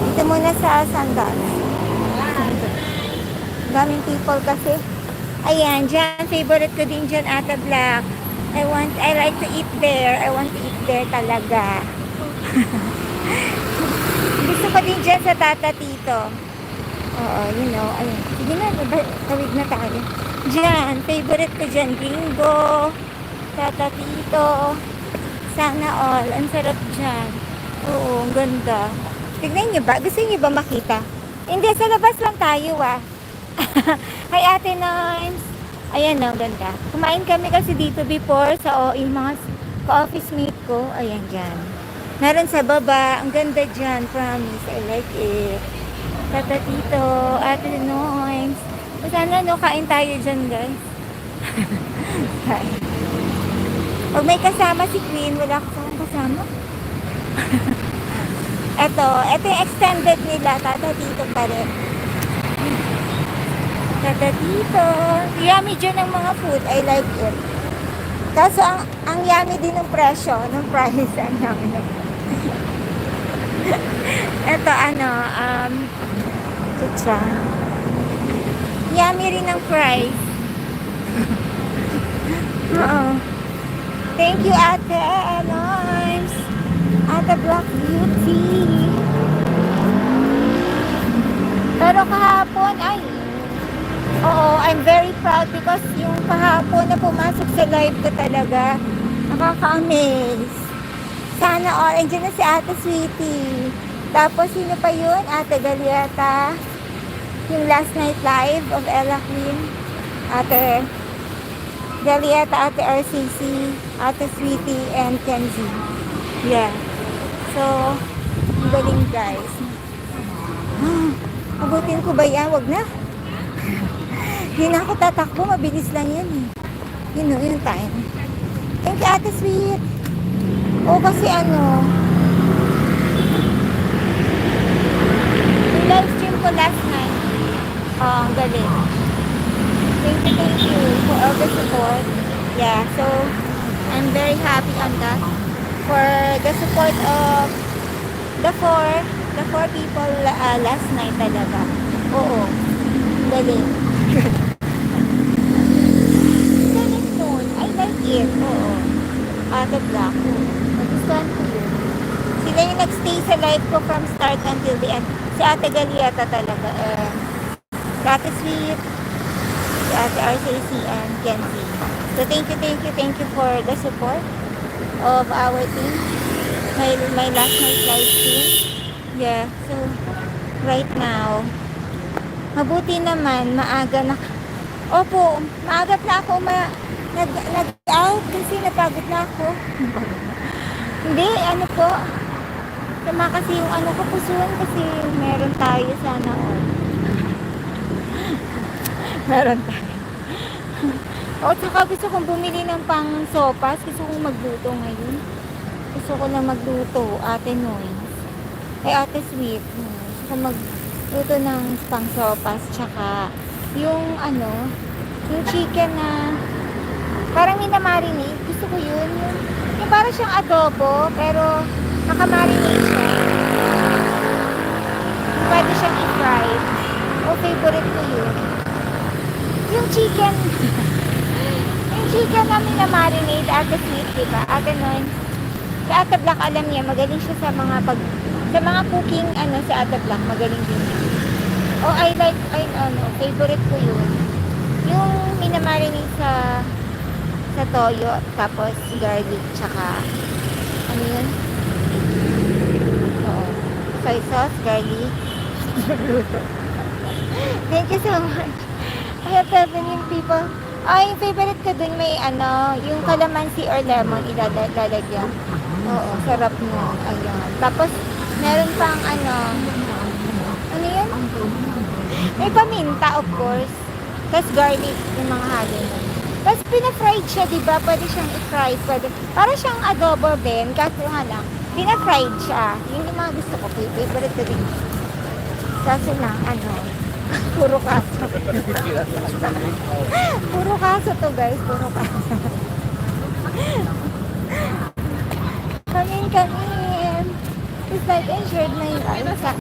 Dito muna sa Sandals. Daming people kasi. Ayan, dyan, favorite ko din dyan, Ata Black. I like to eat there. I want to eat there talaga. Gusto ko din dyan sa Tata Tito. Oo, you know, ayun. Sige na, tawid na tayo. Dyan, favorite ko dyan, Gringo, Tata Tito, sana all. Ang sarap dyan. Oo, ang ganda. Tignan nyo ba? Gusto nyo ba makita? Hindi, sa labas lang tayo Hi Ate Nimes. Ayan na, ganda. Kumain kami kasi dito before sa yung mga ka-office mate ko. Ayan dyan. Meron sa baba. Ang ganda dyan. Promise. I like it. Tata Tito. Ate Nimes. Sana no, kain tayo dyan guys. Pag may kasama si Queen, wala akong kasama. Ito yung extended nila. Tata Tito pa rin. Tata Tito. Yummy dyan ang mga food. I like it. Kaso ang yummy din ng presyo. Ng price. Ang yummy ng ito tutsa. Yummy rin ang price. Oo. Thank you Ate Nimes. Ate Black Beauty. Pero kahapon oo, I'm very proud because yung kahapon na pumasok sa live ko talaga, nakaka-amaze. Sana all, andyan na si Ate Sweetie. Tapos, sino pa yun? Ate Galieta. Yung last night live of Ella Queen. Ate Galieta, Ate RCC, Ate Sweetie, and Kenzie. Yeah. So, ang galing guys. Abutin ko ba yan? Wag na. Hindi na ako tatakbo, mabilis lang yan You know, yung time. Thank you, Ate Sweet. Kasi yung live stream ko last night. Ang galing. Thank you for all the support. Yeah, so, I'm very happy on that. For the support of the four people last night talaga. Oo. Galing. Oo. Ate Black. Nagustuhan ko yun. Sila yung nagstay sa live ko from start until the end. Si Ate Galieta talaga. Si Ate Sweet, si Ate RCC, and Kenzie. So thank you for the support of our team. My last night live stream. Yeah, so right now, mabuti naman, maaga na. Opo, maaga na ako nag-out kasi napagod na ako. Hindi, po. Tama kasi yung ko pusuan kasi meron tayo sana all. Meron tayo. Tsaka gusto kong bumili ng pang sopas. Gusto kong magluto ngayon. Gusto ko na magluto, Ate Noyes. Ate Sweet. Gusto ko magluto ng pang sopas. Tsaka yung yung chicken na parang minamarinate. Gusto ko yun. Yung parang siyang adobo, pero nakamarinate siya. Pwede siyang i-fry. Favorite ko yun. Yung chicken. Yung chicken na minamarinate, Ate Sweet, diba? Ate Noy. Si Ate Black, alam niya, magaling siya sa mga cooking, si Ate Black, magaling din. Favorite ko yun. Yung minamarinate sa toyo, tapos garlic, tsaka yun? Soy sauce, garlic. Thank you so much. I have 7 people. Yung favorite ko dun may yung calamansi or lemon ilalagyan. Oo, sarap mo. Ayan. Tapos, meron pang yun? May paminta, of course. Tapos garlic, yung mga halo. Tapos pina-fried siya, diba? Pwede siyang i-fry. Para siyang adobo din, kaso lang. Pina-fried siya. Yun yung mga gusto ko. Favorite ko din. Kaso lang, puro kaso. Puro kaso to guys. Puro kaso. Kamin. Please like and share my live.